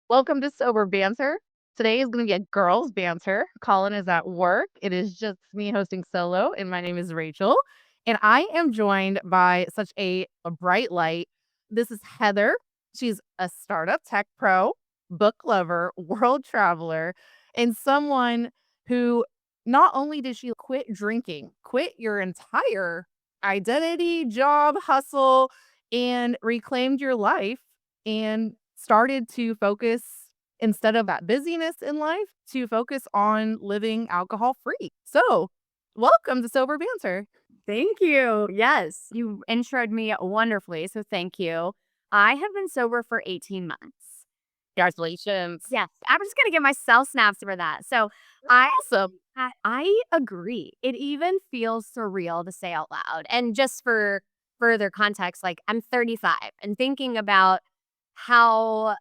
Welcome to Sober Banter. Today is going to be a girls' banter. Colin is at work. It is just me hosting solo, and my name is Rachel. And I am joined by such a bright light. This is Heather. She's a startup tech pro, book lover, world traveler, and someone who not only did she quit drinking, quit your entire identity, job, hustle, and reclaimed your life and started to focus instead of that busyness in life to focus on living alcohol free. So, welcome to Sober Banter. Thank you. Yes, you introed me wonderfully. So thank you. I have been sober for 18 months. Congratulations. Yes, I'm just going to give myself snaps for that. So I, Awesome. I agree. It even feels surreal to say out loud. And just for further context, like I'm 35 and thinking about how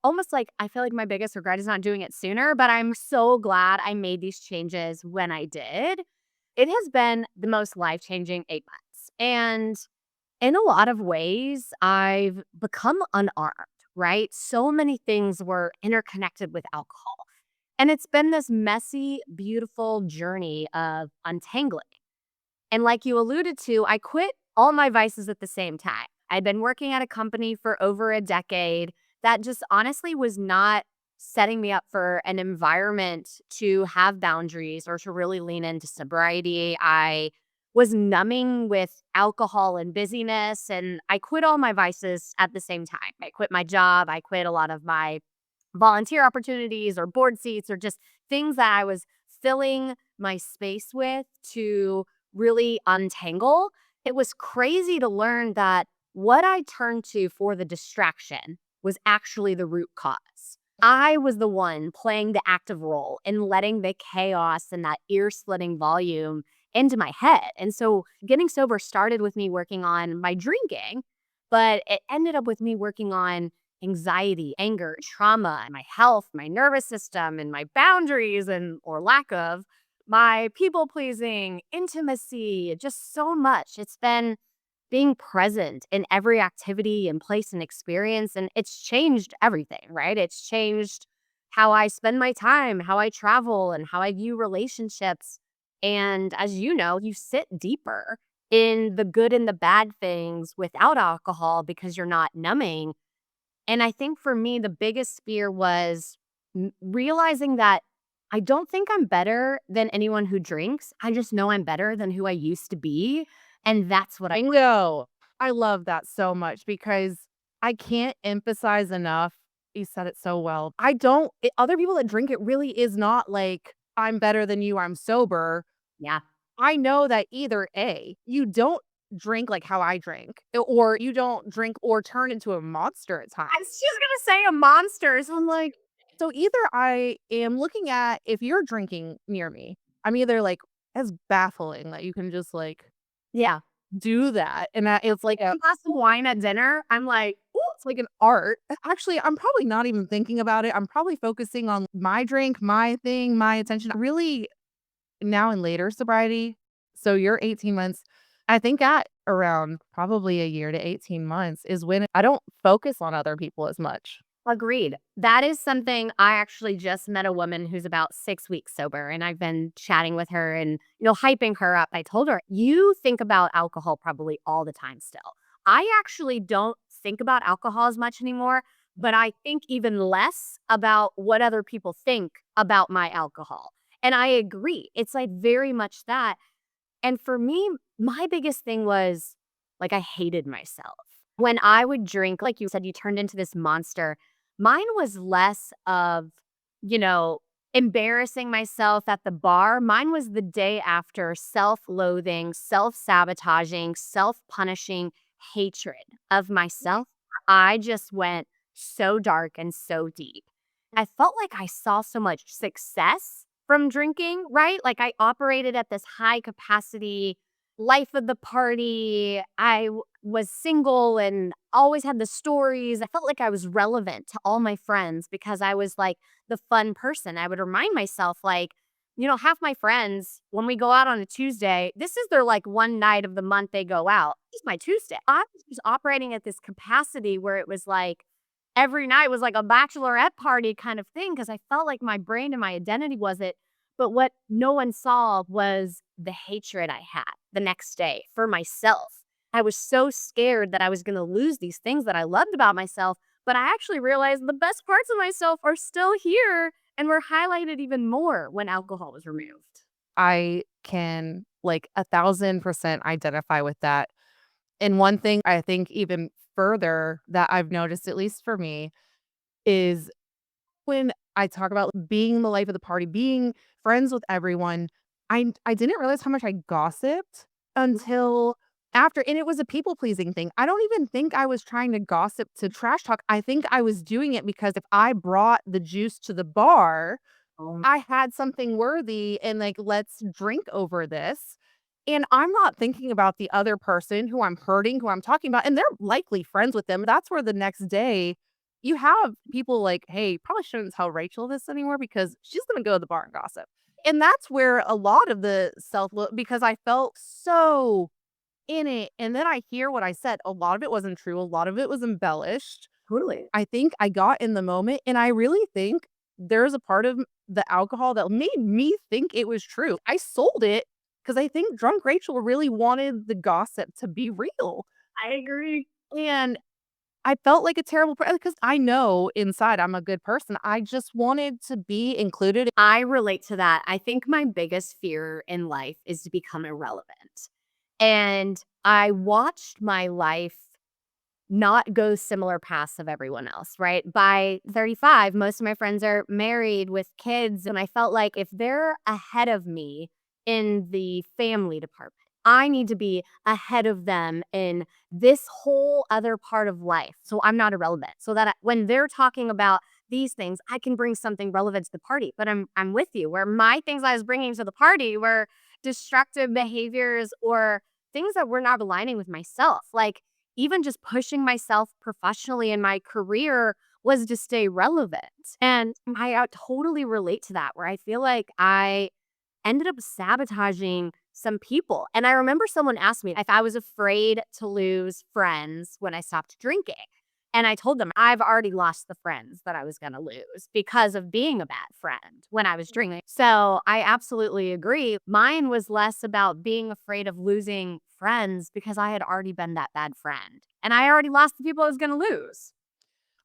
almost like I feel like my biggest regret is not doing it sooner, but I'm so glad I made these changes when I did. It has been the most life-changing 8 months, and in a lot of ways, I've become unarmed, right? So many things were interconnected with alcohol, and it's been this messy, beautiful journey of untangling. And like you alluded to, I quit all my vices at the same time. I'd been working at a company for over a decade that just honestly was not setting me up for an environment to have boundaries or to really lean into sobriety. I was numbing with alcohol and busyness, and I quit all my vices at the same time. I quit my job, I quit a lot of my volunteer opportunities or board seats or just things that I was filling my space with to really untangle. It was crazy to learn that what I turned to for the distraction was actually the root cause. I was the one playing the active role in letting the chaos and that ear splitting volume into my head. And so getting sober started with me working on my drinking, but it ended up with me working on anxiety, anger, trauma, my health, my nervous system, and my boundaries and or lack of, my people pleasing, intimacy, just so much. It's been being present in every activity and place and experience. And it's changed everything, right? It's changed how I spend my time, how I travel, and how I view relationships. And as you know, you sit deeper in the good and the bad things without alcohol because you're not numbing. And I think for me, the biggest fear was realizing that I don't think I'm better than anyone who drinks. I just know I'm better than who I used to be. And that's what I, Bingo. I love that so much because I can't emphasize enough. You said it so well. I don't, other people that drink it really is not like, I'm better than you, I'm sober. yeah. I know that either A, you don't drink like how I drink, or you don't drink or turn into a monster at times. I was just going to say a monster. So I'm like, so either I am looking at if you're drinking near me, I'm either like, that's baffling that you can just like Yeah. do that. And that it's like A glass of wine at dinner. I'm like, ooh, it's like an art. Actually, I'm probably not even thinking about it. I'm probably focusing on my drink, my thing, my attention. Really now in later sobriety, so you're 18 months. I think at around probably a year to 18 months is when I don't focus on other people as much. agreed. That is something I actually just met a woman who's about 6 weeks sober, and I've been chatting with her and, hyping her up. I told her, "You think about alcohol probably all the time still." I actually don't think about alcohol as much anymore, but I think even less about what other people think about my alcohol. And I agree. It's like very much that. And for me, my biggest thing was like I hated myself. When I would drink, like you said, you turned into this monster. Mine was less of, you know, embarrassing myself at the bar. Mine was the day after self loathing, self sabotaging, self punishing hatred of myself. I just went so dark and so deep. I felt like I saw so much success from drinking, right? Like I operated at this high capacity life of the party. Was single and always had the stories. I felt like I was relevant to all my friends because I was like the fun person. I would remind myself, like, half my friends, when we go out on a Tuesday, this is their like one night of the month they go out. It's my Tuesday. I was just operating at this capacity where it was like, every night was like a bachelorette party kind of thing because I felt like my brain and my identity was it. But what no one saw was the hatred I had the next day for myself. I was so scared that I was going to lose these things that I loved about myself. But I actually realized the best parts of myself are still here and were highlighted even more when alcohol was removed. I can like 1,000% identify with that. And one thing I think even further that I've noticed, at least for me, is when I talk about being the life of the party, being friends with everyone, I didn't realize how much I gossiped until after, and it was a people-pleasing thing. I don't even think I was trying to gossip to trash talk. I think I was doing it because if I brought the juice to the bar, I had something worthy and, like, let's drink over this. And I'm not thinking about the other person who I'm hurting, who I'm talking about, and they're likely friends with them. That's where the next day you have people like, "Hey, probably shouldn't tell Rachel this anymore because she's gonna go to the bar and gossip." And that's where a lot of the self love, because I felt so in it, and then I hear what I said. A lot of it wasn't true, a lot of it was embellished. Totally. I think I got in the moment, and I really think there's a part of the alcohol that made me think it was true. I sold it because I think drunk Rachel really wanted the gossip to be real, I agree. and I felt like a terrible because I know inside I'm a good person. I just wanted to be included. I relate to that. I think my biggest fear in life is to become irrelevant. And I watched my life not go similar paths of everyone else, right? By 35, most of my friends are married with kids. And I felt like if they're ahead of me in the family department, I need to be ahead of them in this whole other part of life. So I'm not irrelevant. So that when they're talking about these things, I can bring something relevant to the party. But I'm with you where my things I was bringing to the party were destructive behaviors or things that were not aligning with myself. Like even just pushing myself professionally in my career was to stay relevant. And I totally relate to that, where I feel like I ended up sabotaging some people. And I remember someone asked me if I was afraid to lose friends when I stopped drinking. And I told them I've already lost the friends that I was going to lose because of being a bad friend when I was drinking. So I absolutely agree. Mine was less about being afraid of losing friends because I had already been that bad friend and I already lost the people I was going to lose.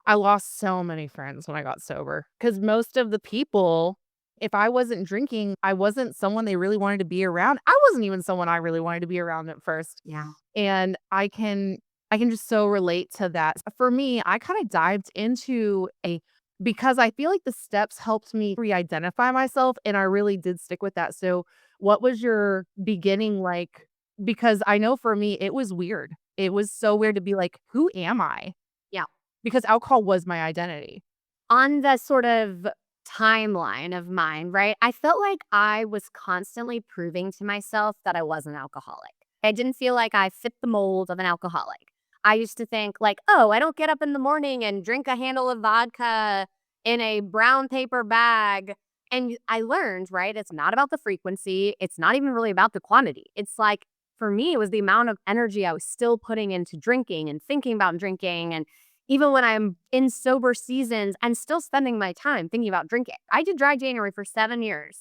I lost so many friends when I got sober because most of the people, if I wasn't drinking, I wasn't someone they really wanted to be around. I wasn't even someone I really wanted to be around at first. Yeah. And I can just so relate to that. For me, I kind of dived into a because I feel like the steps helped me re-identify myself and I really did stick with that. So, what was your beginning like? Because I know for me it was weird. It was so weird to be like, who am I? Yeah. Because alcohol was my identity. On the sort of timeline of mine, right? I felt like I was constantly proving to myself that I was an alcoholic. I didn't feel like I fit the mold of an alcoholic. I used to think like, oh, I don't get up in the morning and drink a handle of vodka in a brown paper bag. And I learned, right? It's not about the frequency. It's not even really about the quantity. It's like, for me, it was the amount of energy I was still putting into drinking and thinking about drinking and even when I'm in sober seasons, I'm still spending my time thinking about drinking. I did dry January for 7 years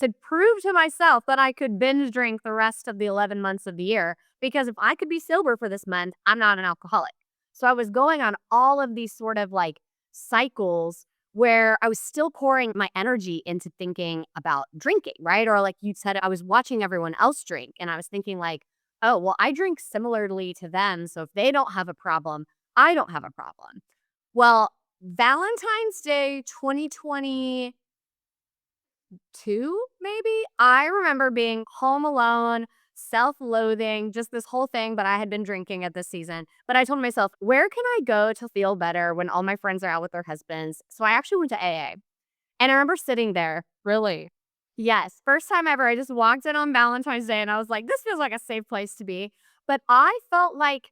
to prove to myself that I could binge drink the rest of the 11 months of the year. Because if I could be sober for this month, I'm not an alcoholic. So I was going on all of these sort of like cycles where I was still pouring my energy into thinking about drinking, right? Or like you said, I was watching everyone else drink and I was thinking like, oh, well, I drink similarly to them. So if they don't have a problem, I don't have a problem. Well, Valentine's Day 2022, maybe, I remember being home alone, self-loathing, just this whole thing, but I had been drinking at this season. But I told myself, where can I go to feel better when all my friends are out with their husbands? So I actually went to AA. And I remember sitting there. Really? Yes, first time ever. I just walked in on Valentine's Day and I was like, this feels like a safe place to be. But I felt like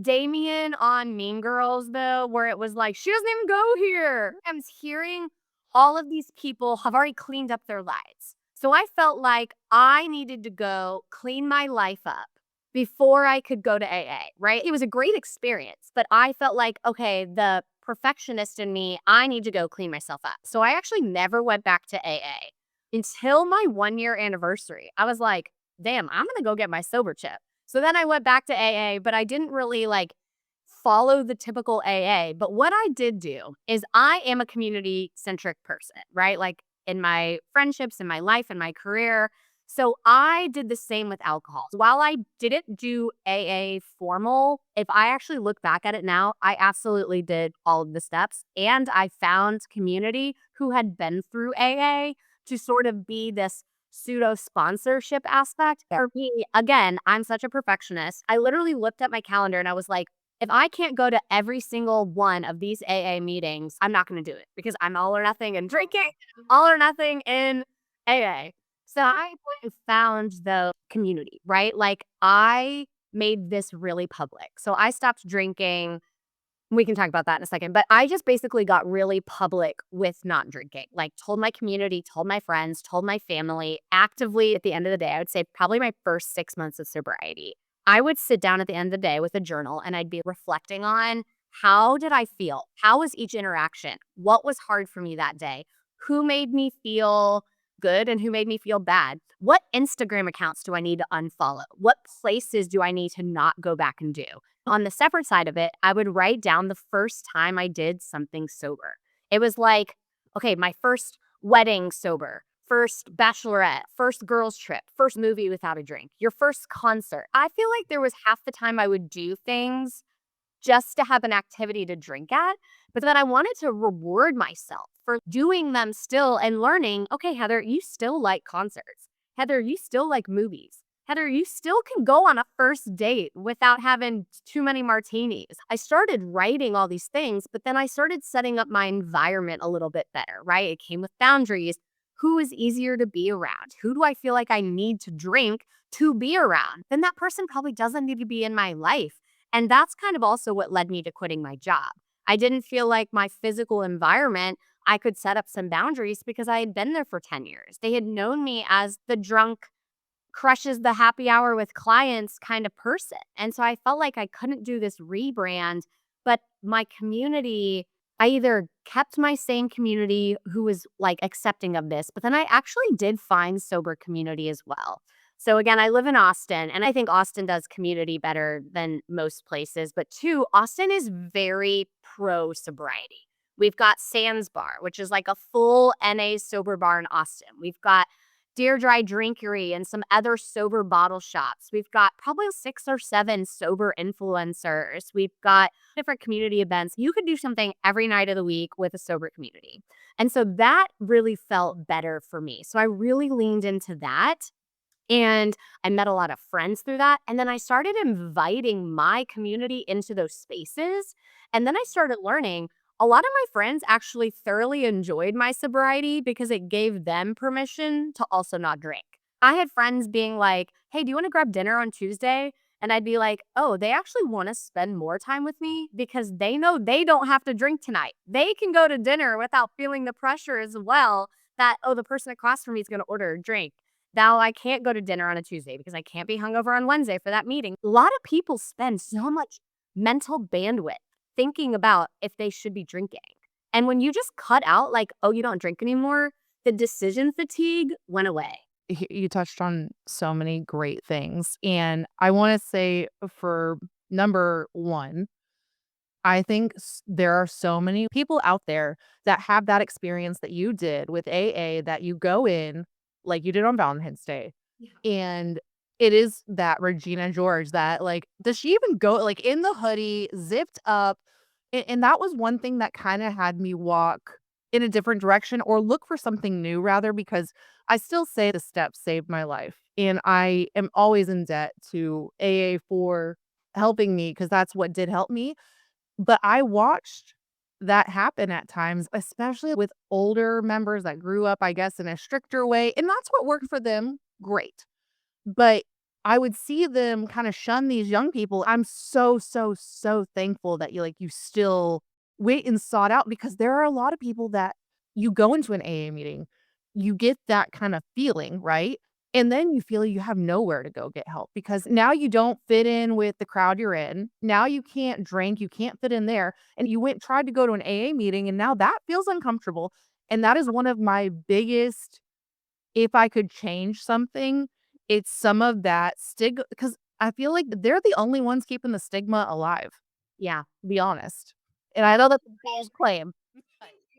Damien on Mean Girls, though, where it was like, she doesn't even go here. I was hearing all of these people have already cleaned up their lives. So I felt like I needed to go clean my life up before I could go to AA, right? It was a great experience, but I felt like, okay, the perfectionist in me, I need to go clean myself up. So I actually never went back to AA until my 1 year anniversary. I was like, damn, I'm going to go get my sober chip. So then I went back to AA, but I didn't really like follow the typical AA. But what I did do is I am a community centric person, right? Like in my friendships, in my life, in my career. So I did the same with alcohol. While I didn't do AA formal, if I actually look back at it now, I absolutely did all of the steps. And I found community who had been through AA to sort of be this pseudo sponsorship aspect. For me, again, I'm such a perfectionist. I literally looked at my calendar and I was like, if I can't go to every single one of these AA meetings, I'm not going to do it because I'm all or nothing in drinking, all or nothing in AA. So I found the community, right? Like I made this really public. So I stopped drinking. We can talk about that in a second, but I just basically got really public with not drinking. Like told my community, told my friends, told my family actively at the end of the day. I would say probably my first 6 months of sobriety. I would sit down at the end of the day with a journal and I'd be reflecting on how did I feel? How was each interaction? What was hard for me that day? Who made me feel good and who made me feel bad? What Instagram accounts do I need to unfollow? What places do I need to not go back and do? On the separate side of it, I would write down the first time I did something sober. It was like, okay, my first wedding sober, first bachelorette, first girls trip, first movie without a drink, your first concert. I feel like there was half the time I would do things just to have an activity to drink at, but then I wanted to reward myself for doing them still and learning, okay, Heather, you still like concerts. Heather, you still like movies. Heather, you still can go on a first date without having too many martinis. I started writing all these things, but then I started setting up my environment a little bit better, right? It came with boundaries. Who is easier to be around? Who do I feel like I need to drink to be around? Then that person probably doesn't need to be in my life. And that's kind of also what led me to quitting my job. I didn't feel like my physical environment, I could set up some boundaries because I had been there for 10 years. They had known me as the drunk crushes the happy hour with clients kind of person. And so I felt like I couldn't do this rebrand, but my community, I either kept my same community who was like accepting of this, but then I actually did find sober community as well. So again, I live in Austin and I think Austin does community better than most places. But two, Austin is very pro sobriety. We've got Sands Bar, which is like a full NA sober bar in Austin. We've got Deer Dry Drinkery and some other sober bottle shops. We've got probably 6 or 7 sober influencers. We've got different community events. You could do something every night of the week with a sober community. And so that really felt better for me. So I really leaned into that. And I met a lot of friends through that. And then I started inviting my community into those spaces. And then I started learning a lot of my friends actually thoroughly enjoyed my sobriety because it gave them permission to also not drink. I had friends being like, hey, do you want to grab dinner on Tuesday? And I'd be like, oh, they actually want to spend more time with me because they know they don't have to drink tonight. They can go to dinner without feeling the pressure as well that, oh, the person across from me is going to order a drink. Now I can't go to dinner on a Tuesday because I can't be hungover on Wednesday for that meeting. A lot of people spend so much mental bandwidth thinking about if they should be drinking. And when you just cut out like, oh, you don't drink anymore, the decision fatigue went away. You touched on so many great things. And I want to say for number one, I think there are so many people out there that have that experience that you did with AA, that you go in like you did on Valentine's Day. Yeah. And it is that Regina George that like, does she even go like in the hoodie, zipped up? And that was one thing that kind of had me walk in a different direction or look for something new rather, because I still say the steps saved my life. And I am always in debt to AA for helping me because that's what did help me. But I watched that happen at times, especially with older members that grew up, I guess, in a stricter way, and that's what worked for them, great. But I would see them kinda shun these young people. I'm so, so, so thankful that you still wait and sought out because there are a lot of people that you go into an AA meeting, you get that kind of feeling, right? And then you feel you have nowhere to go get help because now you don't fit in with the crowd you're in. Now you can't drink, you can't fit in there. And you went tried to go to an AA meeting and now that feels uncomfortable. And that is one of my biggest, if I could change something, it's some of that stigma because I feel like they're the only ones keeping the stigma alive, Yeah. to be honest. And I know that's a bold claim.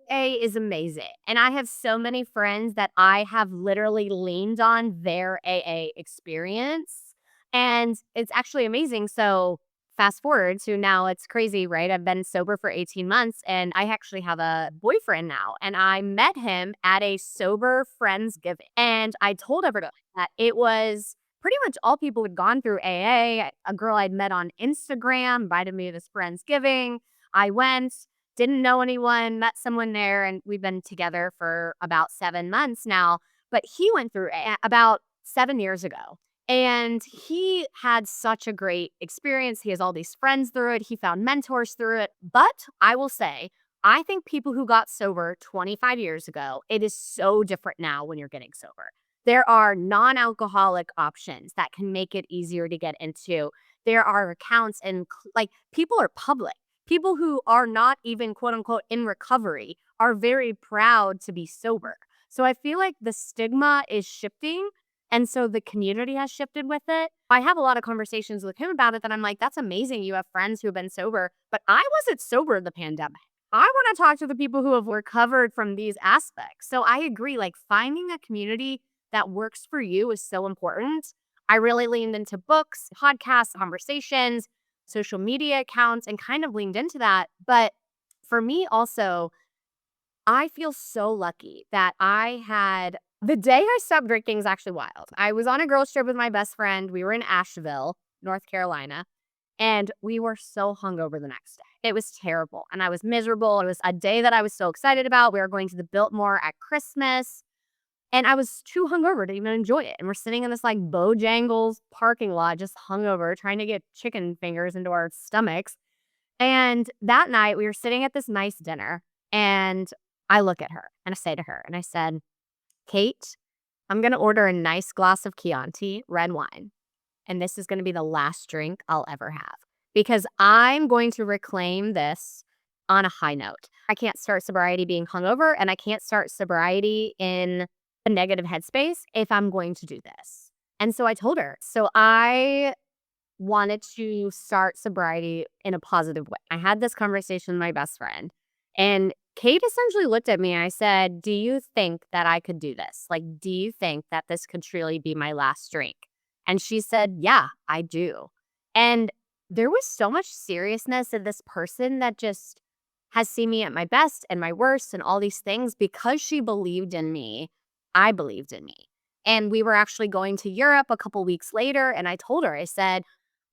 A is amazing. And I have so many friends that I have literally leaned on their AA experience. And it's actually amazing. So, fast forward to now, it's crazy, right? I've been sober for 18 months and I actually have a boyfriend now. And I met him at a sober Friendsgiving. And I told everyone that it was pretty much all people who'd gone through AA. A girl I'd met on Instagram invited me to this Friendsgiving. I went. Didn't know anyone, met someone there, and we've been together for about 7 months now. But he went through about 7 years ago, and he had such a great experience. He has all these friends through it. He found mentors through it. But I will say, I think people who got sober 25 years ago, it is so different now when you're getting sober. There are non-alcoholic options that can make it easier to get into. There are accounts and like people are public. People who are not even quote unquote in recovery are very proud to be sober. So I feel like the stigma is shifting. And so the community has shifted with it. I have a lot of conversations with him about it that I'm like, that's amazing. You have friends who have been sober, but I wasn't sober in the pandemic. I want to talk to the people who have recovered from these aspects. So I agree, like finding a community that works for you is so important. I really leaned into books, podcasts, conversations, social media accounts, and kind of leaned into that. But for me, also, I feel so lucky that I had the day I stopped drinking is actually wild. I was on a girls' trip with my best friend. We were in Asheville, North Carolina, and we were so hungover the next day. It was terrible. And I was miserable. It was a day that I was so excited about. We were going to the Biltmore at Christmas. And I was too hungover to even enjoy it. And we're sitting in this like Bojangles parking lot, just hungover, trying to get chicken fingers into our stomachs. And that night we were sitting at this nice dinner and I look at her and I say to her, and I said, Kate, I'm going to order a nice glass of Chianti red wine. And this is going to be the last drink I'll ever have because I'm going to reclaim this on a high note. I can't start sobriety being hungover and I can't start sobriety in a negative headspace if I'm going to do this. And so I told her. So I wanted to start sobriety in a positive way. I had this conversation with my best friend, and Kate essentially looked at me. I said, do you think that I could do this? Like, do you think that this could truly be my last drink? And she said, yeah, I do. And there was so much seriousness in this person that just has seen me at my best and my worst and all these things because she believed in me. I believed in me. And we were actually going to Europe a couple weeks later. And I told her, I said,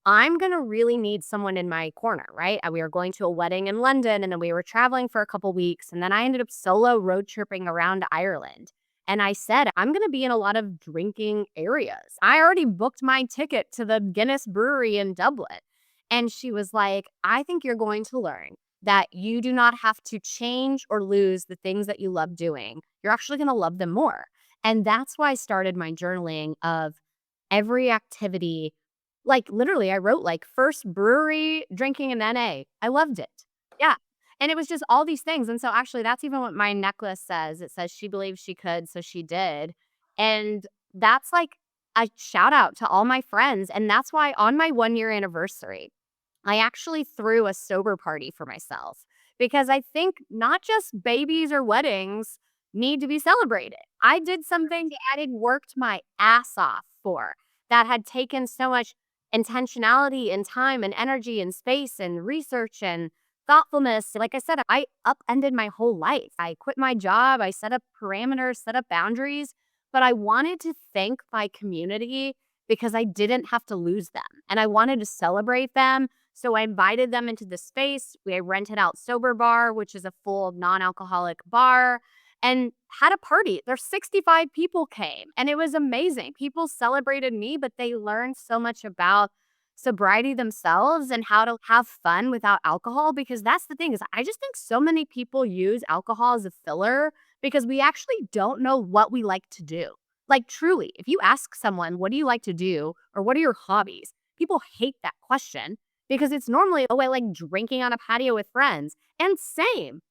I'm going to really need someone in my corner, right? We were going to a wedding in London and then we were traveling for a couple weeks. And then I ended up solo road tripping around Ireland. And I said, I'm going to be in a lot of drinking areas. I already booked my ticket to the Guinness Brewery in Dublin. And she was like, I think you're going to learn that you do not have to change or lose the things that you love doing. You're actually going to love them more. And that's why I started my journaling of every activity. Like literally, I wrote like first brewery drinking in NA. I loved it. Yeah. And it was just all these things. And so actually, that's even what my necklace says. It says she believed she could, so she did. And that's like a shout out to all my friends. And that's why on my 1 year anniversary, I actually threw a sober party for myself because I think not just babies or weddings need to be celebrated. I did something that I had worked my ass off for that had taken so much intentionality and time and energy and space and research and thoughtfulness. Like I said, I upended my whole life. I quit my job. I set up parameters, set up boundaries, but I wanted to thank my community because I didn't have to lose them and I wanted to celebrate them. So I invited them into the space. We rented out Sober Bar, which is a full non-alcoholic bar, and had a party. There's 65 people came and it was amazing. People celebrated me, but they learned so much about sobriety themselves and how to have fun without alcohol because that's the thing is I just think so many people use alcohol as a filler because we actually don't know what we like to do. Like, truly, if you ask someone, what do you like to do? Or what are your hobbies? People hate that question because it's normally, oh, I like drinking on a patio with friends. And same,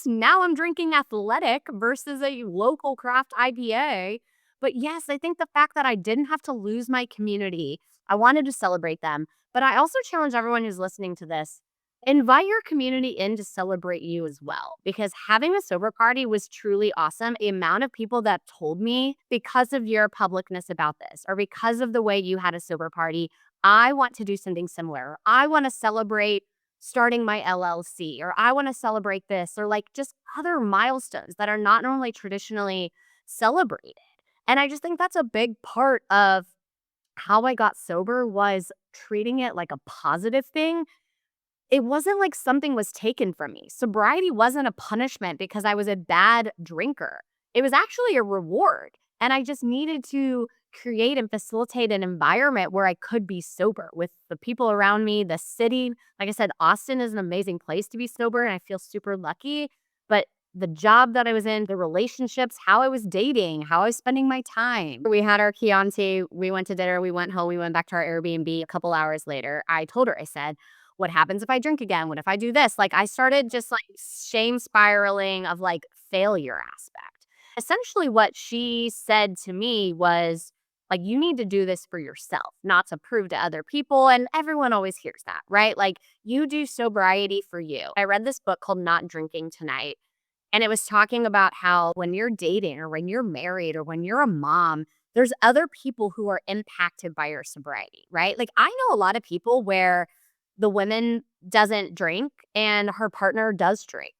now I'm drinking athletic versus a local craft IPA. But yes, I think the fact that I didn't have to lose my community, I wanted to celebrate them. But I also challenge everyone who's listening to this, invite your community in to celebrate you as well, because having a sober party was truly awesome. The amount of people that told me, because of your publicness about this, or because of the way you had a sober party, I want to do something similar. I want to celebrate starting my LLC, or I want to celebrate this, or like just other milestones that are not normally traditionally celebrated. And I just think that's a big part of how I got sober, was treating it like a positive thing. It wasn't like something was taken from me. Sobriety wasn't a punishment because I was a bad drinker. It was actually a reward. And I just needed to create and facilitate an environment where I could be sober with the people around me, the city. Like I said, Austin is an amazing place to be sober, and I feel super lucky. But the job that I was in, the relationships, how I was dating, how I was spending my time. We had our Chianti, we went to dinner, we went home, we went back to our Airbnb. A couple hours later, I told her, I said, what happens if I drink again? What if I do this? Like, I started just like shame spiraling of like failure aspect. Essentially, what she said to me was, like, you need to do this for yourself, not to prove to other people. And everyone always hears that, right? Like, you do sobriety for you. I read this book called Not Drinking Tonight, and it was talking about how when you're dating or when you're married or when you're a mom, there's other people who are impacted by your sobriety, right? Like, I know a lot of people where the woman doesn't drink and her partner does drink.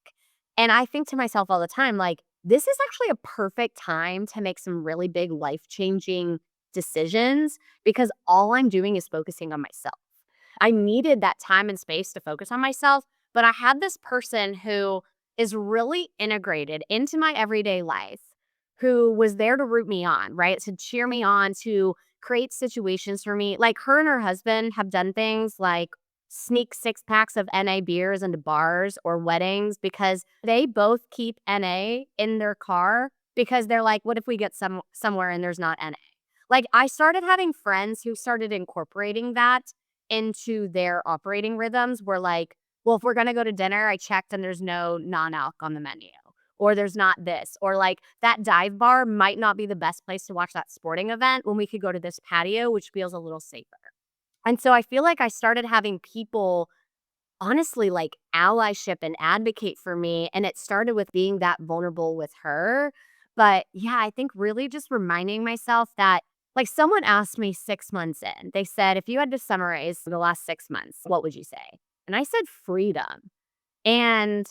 And I think to myself all the time, like, this is actually a perfect time to make some really big life-changing decisions, because all I'm doing is focusing on myself. I needed that time and space to focus on myself, but I had this person who is really integrated into my everyday life, who was there to root me on, right? To cheer me on, to create situations for me. Like, her and her husband have done things like sneak 6 packs of NA beers into bars or weddings, because they both keep NA in their car, because they're like, what if we get somewhere and there's not NA? Like, I started having friends who started incorporating that into their operating rhythms. Were like, well, if we're going to go to dinner, I checked and there's no non-alc on the menu, or there's not this, or like that dive bar might not be the best place to watch that sporting event when we could go to this patio, which feels a little safer. And so I feel like I started having people honestly like allyship and advocate for me. And it started with being that vulnerable with her. But yeah, I think really just reminding myself that, like, someone asked me 6 months in, they said, if you had to summarize the last 6 months, what would you say? And I said freedom. And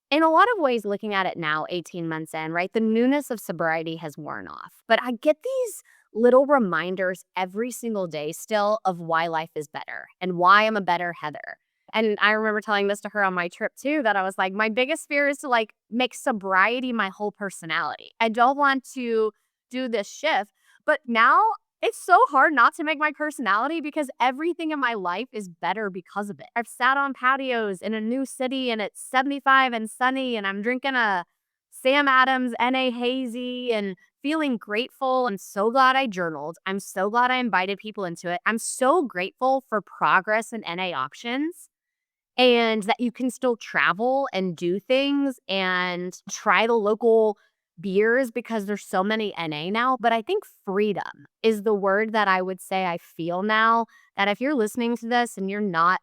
in a lot of ways, looking at it now, 18 months in, right, the newness of sobriety has worn off. But I get these little reminders every single day still of why life is better and why I'm a better Heather. And I remember telling this to her on my trip too, that I was like, my biggest fear is to like make sobriety my whole personality. I don't want to do this shift. But now it's so hard not to make my personality, because everything in my life is better because of it. I've sat on patios in a new city and it's 75 and sunny, and I'm drinking a Sam Adams NA Hazy and feeling grateful. I'm so glad I journaled. I'm so glad I invited people into it. I'm so grateful for progress and NA options, and that you can still travel and do things and try the local beers, because there's so many NA now. But I think freedom is the word that I would say I feel now, that if you're listening to this and you're not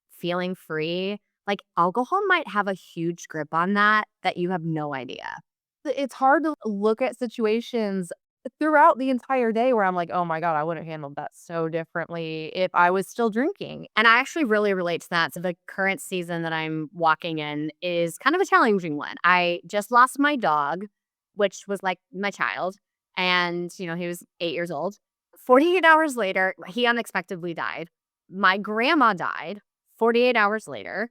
feeling free, like, alcohol might have a huge grip on that you have no idea. It's hard to look at situations throughout the entire day where I'm like, "Oh my god, I would have handled that so differently if I was still drinking." And I actually really relate to that. So the current season that I'm walking in is kind of a challenging one. I just lost my dog, which was like my child. And, he was 8 years old. 48 hours later, he unexpectedly died. My grandma died 48 hours later.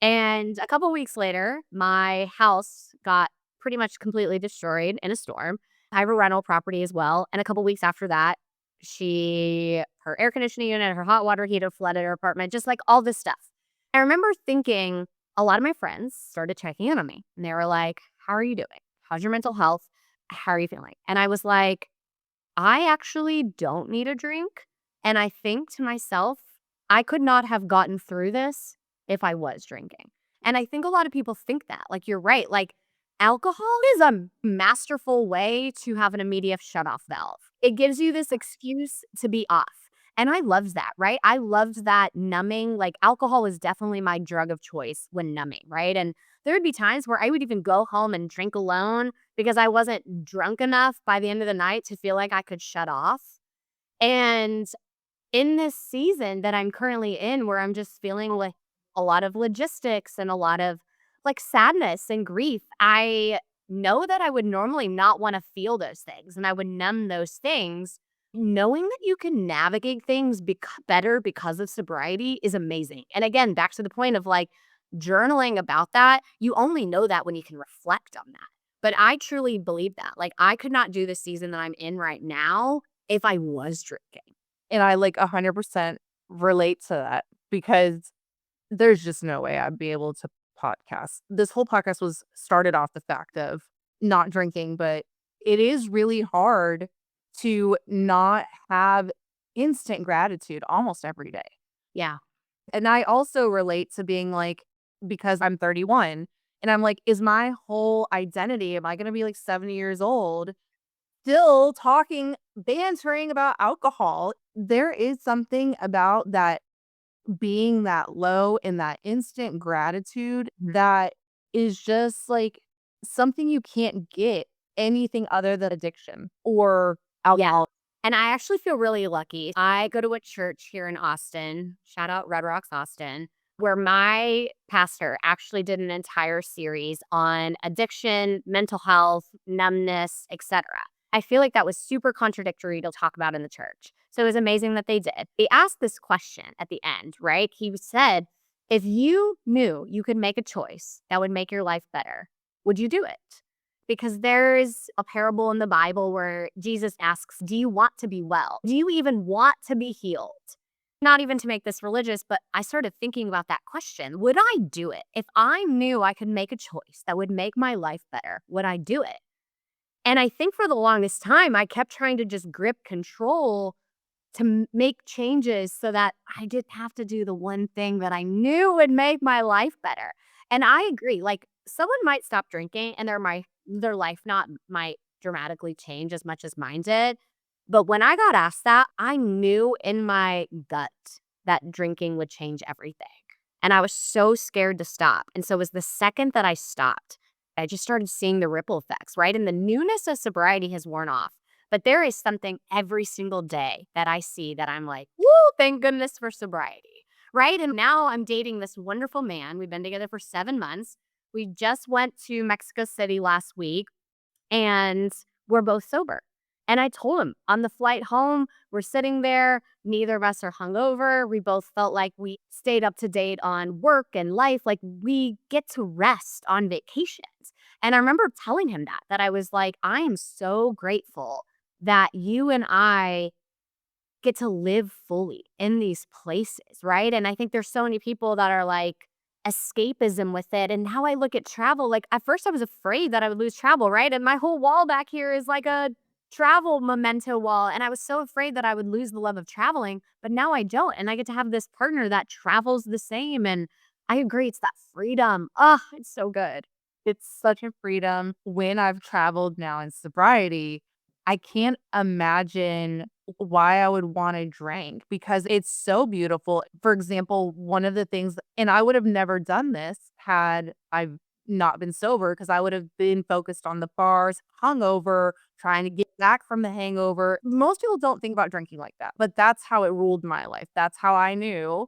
And a couple weeks later, my house got pretty much completely destroyed in a storm. I have a rental property as well. And a couple weeks after that, her air conditioning unit, her hot water heater flooded her apartment, just like all this stuff. I remember thinking, a lot of my friends started checking in on me, and they were like, how are you doing? How's your mental health? How are you feeling? And I was like, I actually don't need a drink. And I think to myself, I could not have gotten through this if I was drinking. And I think a lot of people think that. Like, you're right. Like, alcohol is a masterful way to have an immediate shut-off valve. It gives you this excuse to be off. And I loved that, right? I loved that numbing. Like, alcohol is definitely my drug of choice when numbing, right? And there would be times where I would even go home and drink alone because I wasn't drunk enough by the end of the night to feel like I could shut off. And in this season that I'm currently in, where I'm just feeling like a lot of logistics and a lot of like sadness and grief, I know that I would normally not want to feel those things and I would numb those things. Knowing that you can navigate things better because of sobriety is amazing. And again, back to the point of like journaling about that, you only know that when you can reflect on that. But I truly believe that. Like, I could not do the season that I'm in right now if I was drinking. And I like 100% relate to that because there's just no way I'd be able to podcast. This whole podcast was started off the fact of not drinking, but it is really hard to not have instant gratitude almost every day. Yeah. And I also relate to being like, because I'm 31 and I'm like, is my whole identity, am I going to be like 70 years old still talking, bantering about alcohol? There is something about that being that low and that instant gratitude that is just like something you can't get anything other than addiction or Yeah. alcohol. And I actually feel really lucky. I go to a church here in Austin, shout out Red Rocks, Austin, where my pastor actually did an entire series on addiction, mental health, numbness, etc. I feel like that was super contradictory to talk about in the church. So it was amazing that they did. They asked this question at the end, right? He said, if you knew you could make a choice that would make your life better, would you do it? Because there's a parable in the Bible where Jesus asks, do you want to be well? Do you even want to be healed? Not even to make this religious, but I started thinking about that question. Would I do it? If I knew I could make a choice that would make my life better, would I do it? And I think for the longest time, I kept trying to just grip control to make changes so that I didn't have to do the one thing that I knew would make my life better. And I agree. Like, someone might stop drinking and their life not might dramatically change as much as mine did. But when I got asked that, I knew in my gut that drinking would change everything. And I was so scared to stop. And so it was the second that I stopped, I just started seeing the ripple effects, right? And the newness of sobriety has worn off. But there is something every single day that I see that I'm like, woo, thank goodness for sobriety, right? And now I'm dating this wonderful man. We've been together for 7 months. We just went to Mexico City last week and we're both sober. And I told him on the flight home, we're sitting there, neither of us are hungover. We both felt like we stayed up to date on work and life. Like, we get to rest on vacations. And I remember telling him that I was like, I am so grateful that you and I get to live fully in these places, right? And I think there's so many people that are like escapism with it. And how I look at travel, like at first I was afraid that I would lose travel, right? And my whole wall back here is like a travel memento wall. And I was so afraid that I would lose the love of traveling, but now I don't. And I get to have this partner that travels the same. And I agree, it's that freedom. Oh, it's so good. It's such a freedom. When I've traveled now in sobriety, I can't imagine why I would want to drink because it's so beautiful. For example, one of the things, and I would have never done this had I not been sober because I would have been focused on the bars, hungover, trying to get back from the hangover. Most people don't think about drinking like that, but that's how it ruled my life. That's how I knew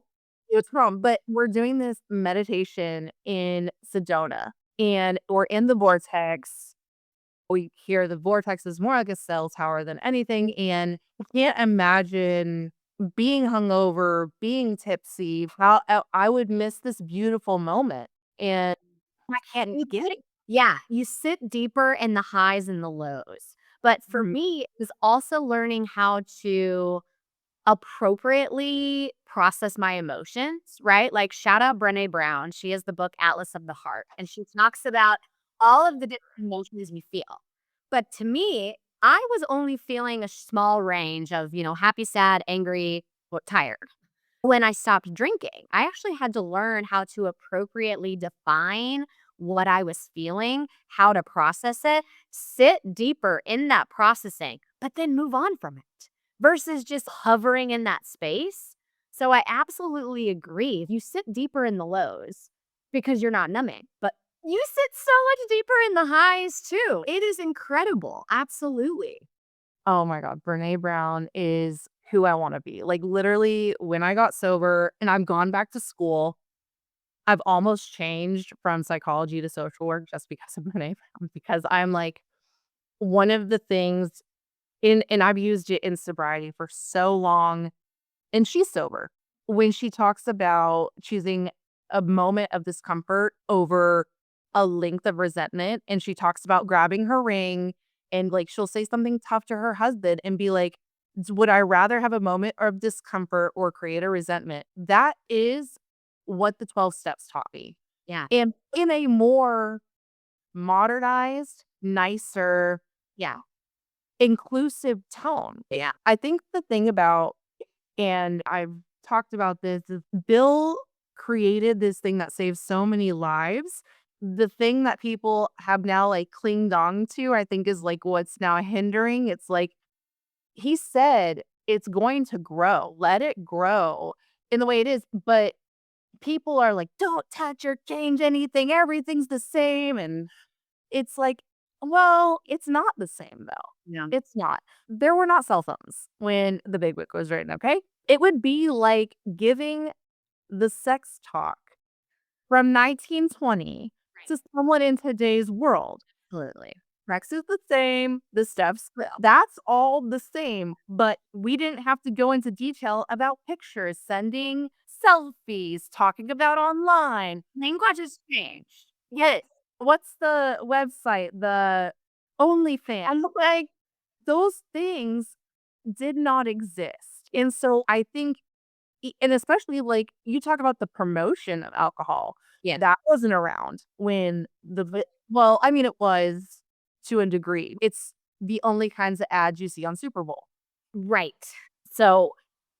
it was wrong. But we're doing this meditation in Sedona and we're in the vortex. We hear the vortex is more like a cell tower than anything. And I can't imagine being hungover, being tipsy, how I would miss this beautiful moment. And I can't get it. Yeah, you sit deeper in the highs and the lows. But for me, it was also learning how to appropriately process my emotions, right? Like, shout out Brené Brown. She has the book Atlas of the Heart, and she talks about all of the different emotions we feel. But to me, I was only feeling a small range of, happy, sad, angry, tired. When I stopped drinking, I actually had to learn how to appropriately define what I was feeling, how to process it, sit deeper in that processing, but then move on from it versus just hovering in that space. So I absolutely agree. You sit deeper in the lows because you're not numbing, but you sit so much deeper in the highs too. It is incredible. Absolutely. Oh my god, Brene Brown is who I wanna be. Like, literally, when I got sober and I've gone back to school, I've almost changed from psychology to social work just because of Brene Brown, because I'm like, one of the things and I've used it in sobriety for so long, and she's sober. When she talks about choosing a moment of discomfort over a length of resentment, and she talks about grabbing her ring and, like, she'll say something tough to her husband and be like, Would I rather have a moment of discomfort or create a resentment?" That is what the 12 steps taught me. Yeah. And in a more modernized, nicer, Yeah. inclusive tone. Yeah. I think the thing about, and I've talked about this, is Bill created this thing that saves so many lives. The thing that people have now like clinged on to, I think, is like what's now hindering. It's like he said it's going to grow. Let it grow in the way it is. But people are like, don't touch or change anything. Everything's the same. And it's like, well, it's not the same though. Yeah. It's not. There were not cell phones when the Big Book was written, okay? It would be like giving the sex talk from 1920 Right. to someone in today's world. Absolutely. Rex is the same, the steps, that's all the same, but we didn't have to go into detail about pictures, sending selfies, talking about online. Language has changed. Yes. What's the website? The OnlyFans. Like, those things did not exist. And so I think, and especially like you talk about the promotion of alcohol, Yeah. that wasn't around when well, I mean, it was to a degree. It's the only kinds of ads you see on Super Bowl. Right. So,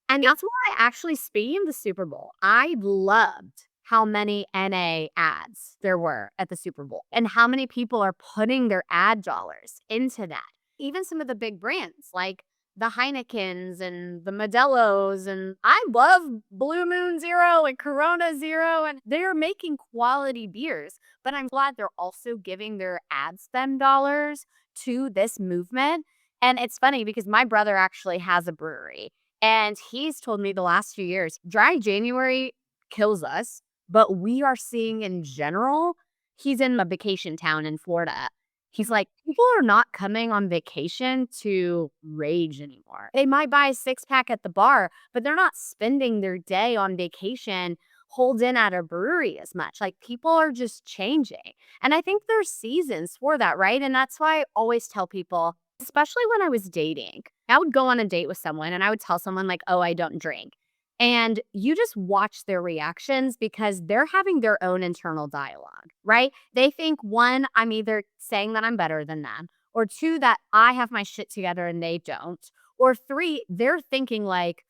And that's why actually speaking of the Super Bowl, I loved how many NA ads there were at the Super Bowl and how many people are putting their ad dollars into that. Even some of the big brands like the Heinekens and the Modelo's, and I love Blue Moon Zero and Corona Zero, and they're making quality beers. But I'm glad they're also giving their ad spend dollars to this movement. And it's funny because my brother actually has a brewery, and he's told me the last few years, dry January kills us, but we are seeing in general, he's in a vacation town in Florida. He's like, people are not coming on vacation to rage anymore. They might buy a six pack at the bar, but they're not spending their day on vacation holed in at a brewery as much. Like people are just changing. And I think there's seasons for that, right? And that's why I always tell people, especially when I was dating, I would go on a date with someone and I would tell someone like, "Oh, I don't drink." And you just watch their reactions because they're having their own internal dialogue, right? They think one, I'm either saying that I'm better than them, or two, that I have my shit together and they don't, or three, they're thinking like,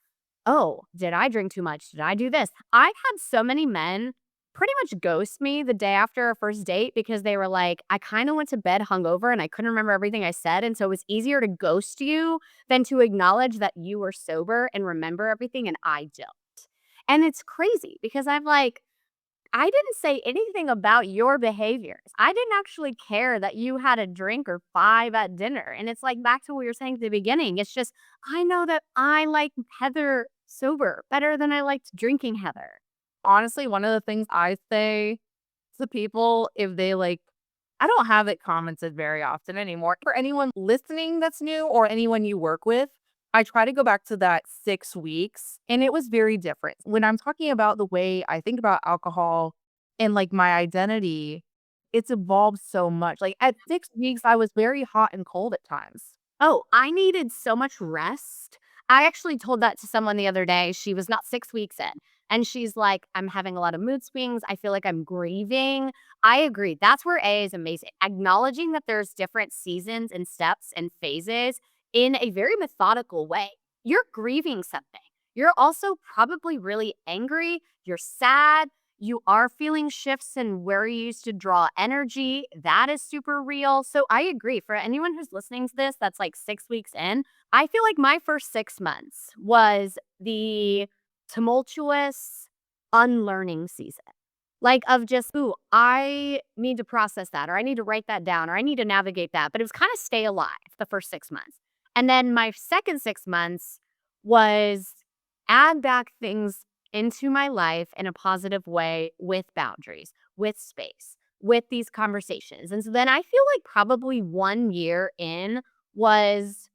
"Oh, did I drink too much? Did I do this?" I've had so many men pretty much ghost me the day after a first date because they were like, "I kind of went to bed hungover and I couldn't remember everything I said. And so it was easier to ghost you than to acknowledge that you were sober and remember everything and I don't." And it's crazy because I'm like, I didn't say anything about your behaviors. I didn't actually care that you had a drink or five at dinner. And it's like back to what you were saying at the beginning. It's just, I know that I like Heather sober better than I liked drinking Heather. honestly, one of the things I say to people, if they like, I don't have it commented very often anymore. For anyone listening that's new or anyone you work with, I try to go back to that 6 weeks, and it was very different. When I'm talking about the way I think about alcohol and like my identity, it's evolved so much. Like at 6 weeks, I was very hot and cold at times. Oh, I needed so much rest. I actually told that to someone the other day. She was not 6 weeks in. And she's like, I'm having a lot of mood swings. I feel like I'm grieving. I agree. That's where A is amazing. Acknowledging that there's different seasons and steps and phases in a very methodical way. You're grieving something. You're also probably really angry. You're sad. You are feeling shifts in where you used to draw energy. That is super real. So I agree. For anyone who's listening to this, that's like 6 weeks in, I feel like my first 6 months was the tumultuous unlearning season. Like of just, ooh, I need to process that, or I need to write that down, or I need to navigate that. But it was kind of stay alive the first 6 months. And then my second 6 months was add back things into my life in a positive way with boundaries, with space, with these conversations. And so then I feel like probably 1 year in was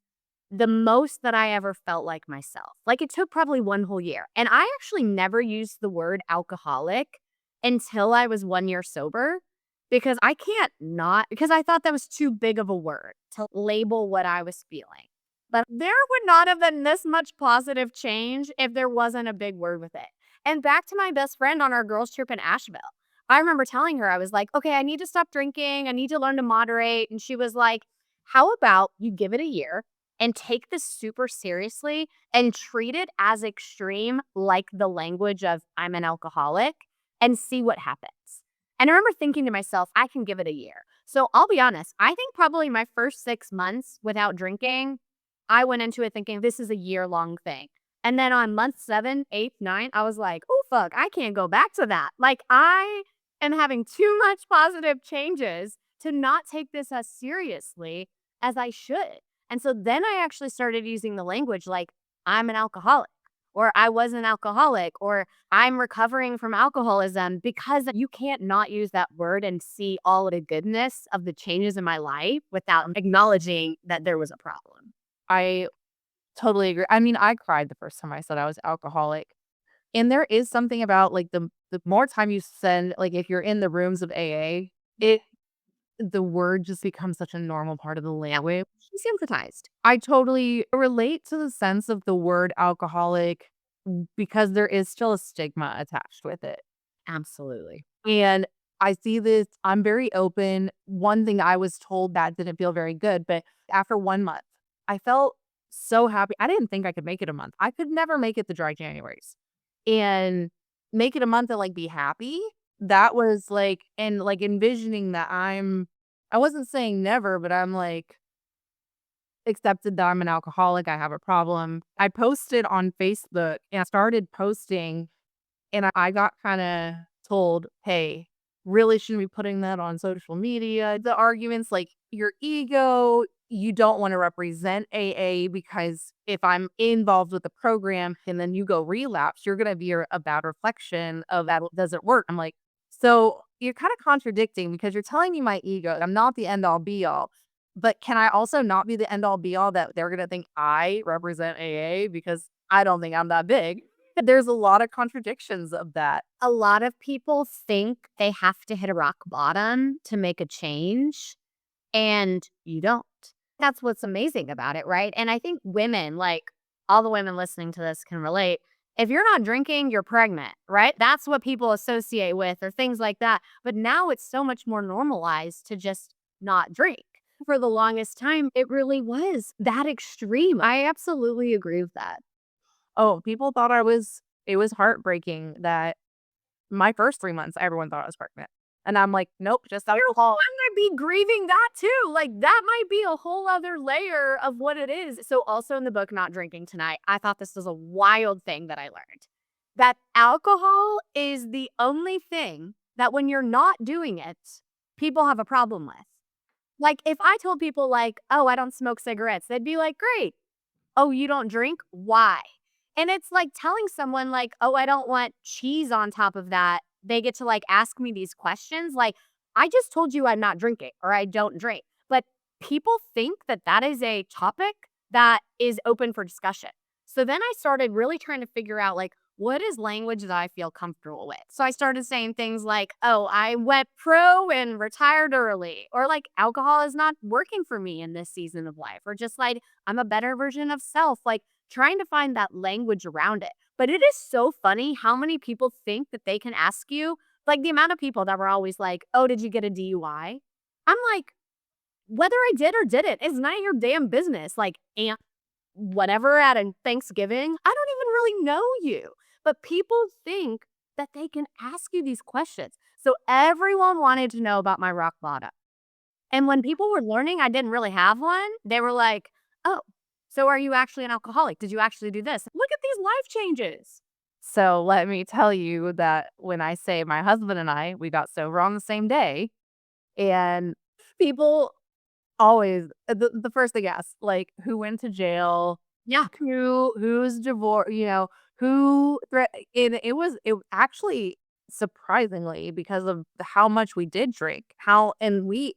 the most that I ever felt like myself. Like it took probably one whole year. And I actually never used the word alcoholic until I was 1 year sober because I can't not, because I thought that was too big of a word to label what I was feeling. But there would not have been this much positive change if there wasn't a big word with it. And back to my best friend on our girls' trip in Asheville. I remember telling her, I was like, okay, I need to stop drinking. I need to learn to moderate. And she was like, how about you give it a year and take this super seriously and treat it as extreme, like the language of I'm an alcoholic, and see what happens. And I remember thinking to myself, I can give it a year. So I'll be honest, I think probably my first 6 months without drinking, I went into it thinking this is a year-long thing. And then on month 7, 8, 9, I was like, oh, fuck, I can't go back to that. Like, I am having too much positive changes to not take this as seriously as I should. And so then I actually started using the language like, I'm an alcoholic, or I was an alcoholic, or I'm recovering from alcoholism, because you can't not use that word and see all of the goodness of the changes in my life without acknowledging that there was a problem. I totally agree. I mean, I cried the first time I said I was alcoholic. And there is something about like the more time you spend, like if you're in the rooms of AA, it the word just becomes such a normal part of the language. Desensitized. I totally relate to the sense of the word alcoholic because there is still a stigma attached with it. Absolutely. And I see this, I'm very open. One thing I was told that didn't feel very good, but after 1 month, I felt so happy. I didn't think I could make it a month. I could never make it the dry Januaries. And make it a month and like be happy. That was like, and like envisioning that I wasn't saying never, but I'm like, accepted that I'm an alcoholic. I have a problem. I posted on Facebook and I started posting and I got kind of told, hey, really shouldn't be putting that on social media. The arguments like your ego, you don't want to represent AA because if I'm involved with the program and then you go relapse, you're going to be a bad reflection of that doesn't work. I'm like, so you're kind of contradicting because you're telling me my ego, I'm not the end all be all. But can I also not be the end all be all that they're going to think I represent AA because I don't think I'm that big? There's a lot of contradictions of that. A lot of people think they have to hit a rock bottom to make a change, and you don't. That's what's amazing about it, right? And I think women, like all the women listening to this can relate. If you're not drinking, you're pregnant, right? That's what people associate with or things like that. But now it's so much more normalized to just not drink. For the longest time, it really was that extreme. I absolutely agree with that. Oh, people thought it was heartbreaking that my first 3 months, everyone thought I was pregnant. And I'm like, nope, just alcohol. I might be grieving that too. Like that might be a whole other layer of what it is. So also in the book, Not Drinking Tonight, I thought this was a wild thing that I learned. That alcohol is the only thing that when you're not doing it, people have a problem with. Like if I told people like, oh, I don't smoke cigarettes, they'd be like, great. Oh, you don't drink? Why? And it's like telling someone like, "Oh, I don't want cheese on top of that." They get to like ask me these questions like, "I just told you I'm not drinking or I don't drink." But people think that that is a topic that is open for discussion. So then I started really trying to figure out like what is language that I feel comfortable with. So I started saying things like, "Oh, I went pro and retired early," or like alcohol is not working for me in this season of life, or just like I'm a better version of self. Like trying to find that language around it. But it is so funny how many people think that they can ask you, like the amount of people that were always like, "Oh, did you get a DUI?" I'm like, whether I did or didn't, it's none of your damn business. Like, and whatever at a Thanksgiving, I don't even really know you. But people think that they can ask you these questions. So everyone wanted to know about my rock bottom. And when people were learning I didn't really have one, they were like, "Oh, so are you actually an alcoholic? Did you actually do this? Look at these life changes." So let me tell you that when I say my husband and I, we got sober on the same day, and people always the first thing asked, like, who went to jail, Yeah. who's divorced, who threat and it actually surprisingly because of how much we did drink, how and we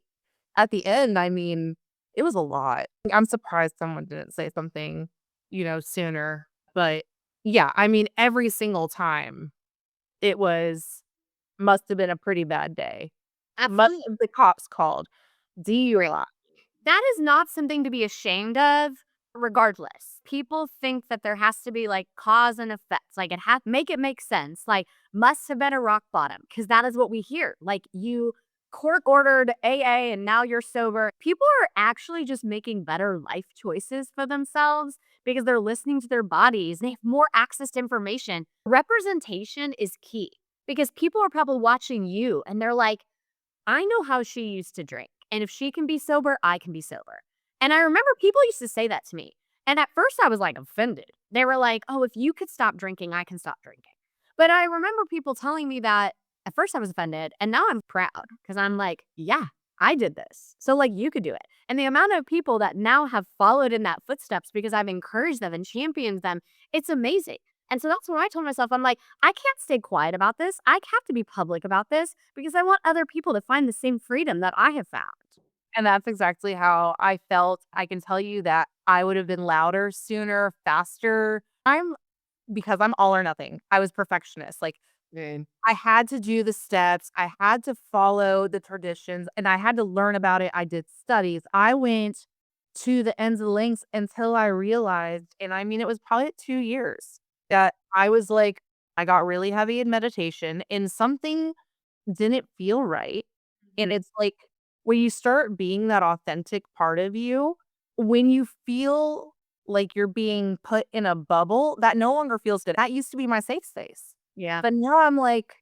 at the end, I mean, it was a lot. I'm surprised someone didn't say something, sooner. But yeah, I mean, every single time it was must have been a pretty bad day. Must Absolutely. have the cops called. DUI. That is not something to be ashamed of, regardless. People think that there has to be like cause and effects. Like it has make it make sense. Like must have been a rock bottom because that is what we hear. Like you court ordered AA and now you're sober. People are actually just making better life choices for themselves because they're listening to their bodies. They have more access to information. Representation is key because people are probably watching you and they're like, I know how she used to drink. And if she can be sober, I can be sober. And I remember people used to say that to me. And at first I was like offended. They were like, oh, if you could stop drinking, I can stop drinking. But I remember people telling me that at first I was offended. And now I'm proud because I'm like, yeah, I did this. So like you could do it. And the amount of people that now have followed in that footsteps because I've encouraged them and championed them, it's amazing. And so that's when I told myself, I'm like, I can't stay quiet about this. I have to be public about this because I want other people to find the same freedom that I have found. And that's exactly how I felt. I can tell you that I would have been louder sooner, faster. Because I'm all or nothing. I was perfectionist. Like, I had to do the steps, I had to follow the traditions, and I had to learn about it. I did studies. I went to the ends of the links until I realized, and I mean, it was probably 2 years that I was like, I got really heavy in meditation and something didn't feel right. And it's like when you start being that authentic part of you, when you feel like you're being put in a bubble, that no longer feels good. That used to be my safe space. Yeah. But now I'm like,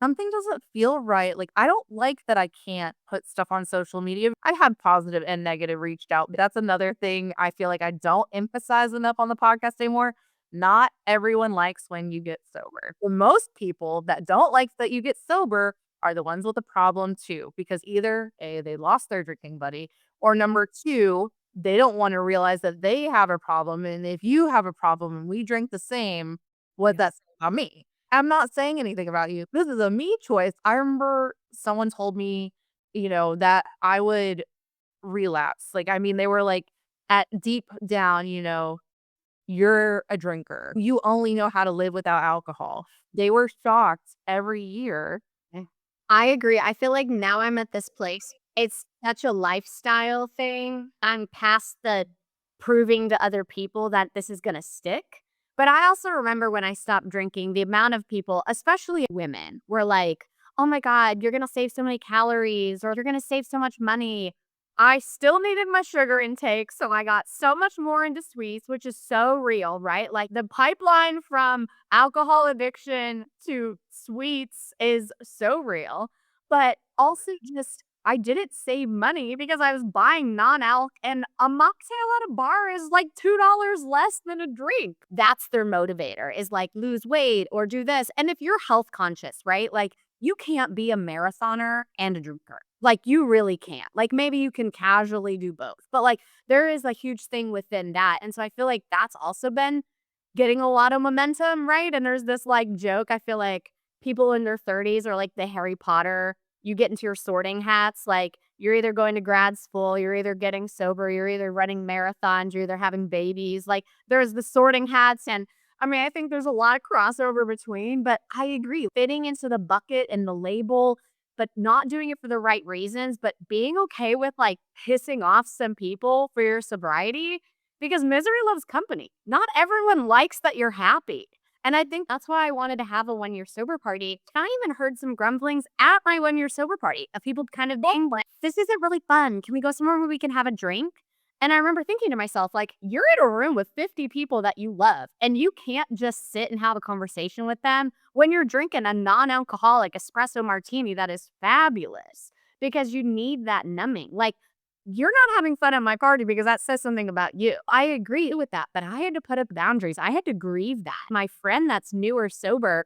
something doesn't feel right. Like, I don't like that I can't put stuff on social media. I have positive and negative reached out, but that's another thing I feel like I don't emphasize enough on the podcast anymore. Not everyone likes when you get sober. The most people that don't like that you get sober are the ones with a problem too, because either A, they lost their drinking buddy, or number two, they don't want to realize that they have a problem. And if you have a problem and we drink the same, what's that say about me? I'm not saying anything about you. This is a me choice. I remember someone told me, that I would relapse. Like, I mean, they were like, at deep down, you're a drinker. You only know how to live without alcohol. They were shocked every year. I agree. I feel like now I'm at this place. It's such a lifestyle thing. I'm past the proving to other people that this is going to stick. But I also remember when I stopped drinking, the amount of people, especially women, were like, oh my God, you're going to save so many calories or you're going to save so much money. I still needed my sugar intake. So I got so much more into sweets, which is so real, right? Like the pipeline from alcohol addiction to sweets is so real. But also just I didn't save money because I was buying non-alc and a mocktail at a bar is like $2 less than a drink. That's their motivator is like lose weight or do this. And if you're health conscious, right? Like you can't be a marathoner and a drinker. Like you really can't. Like maybe you can casually do both. But like there is a huge thing within that. And so I feel like that's also been getting a lot of momentum, right? And there's this like joke. I feel like people in their 30s are like the Harry Potter. You get into your sorting hats. Like you're either going to grad school, you're either getting sober, you're either running marathons, you're either having babies. Like there's the sorting hats. And I mean, I think there's a lot of crossover between, but I agree. Fitting into the bucket and the label, but not doing it for the right reasons, but being okay with like pissing off some people for your sobriety because misery loves company. Not everyone likes that you're happy. And I think that's why I wanted to have a 1-year sober party. And I even heard some grumblings at my 1-year sober party of people kind of being like, this isn't really fun. Can we go somewhere where we can have a drink? And I remember thinking to myself, like, you're in a room with 50 people that you love, and you can't just sit and have a conversation with them when you're drinking a non-alcoholic espresso martini that is fabulous because you need that numbing. Like, you're not having fun at my party because that says something about you. I agree with that, but I had to put up boundaries. I had to grieve that. My friend that's newer sober,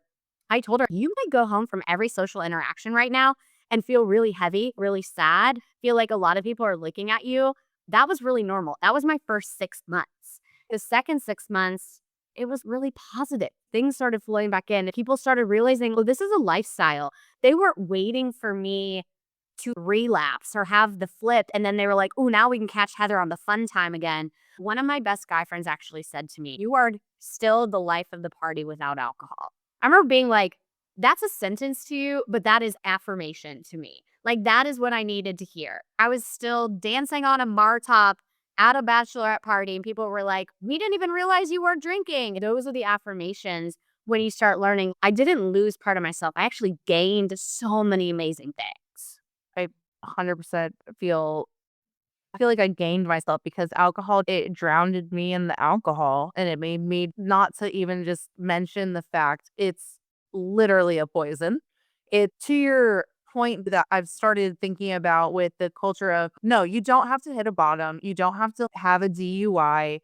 I told her, you might go home from every social interaction right now and feel really heavy, really sad, feel like a lot of people are looking at you. That was really normal. That was my first 6 months. The second 6 months, it was really positive. Things started flowing back in. People started realizing, oh, this is a lifestyle. They weren't waiting for me to relapse or have the flip. And then they were like, oh, now we can catch Heather on the fun time again. One of my best guy friends actually said to me, you are still the life of the party without alcohol. I remember being like, that's a sentence to you, but that is affirmation to me. Like, that is what I needed to hear. I was still dancing on a bar top at a bachelorette party, and people were like, we didn't even realize you were drinking. Those are the affirmations when you start learning. I didn't lose part of myself. I actually gained so many amazing things. I 100% I feel like I gained myself because alcohol, it drowned me in the alcohol, and it made me not to even just mention the fact it's literally a poison. It to your point that I've started thinking about with the culture of, no, you don't have to hit a bottom. You don't have to have a DUI,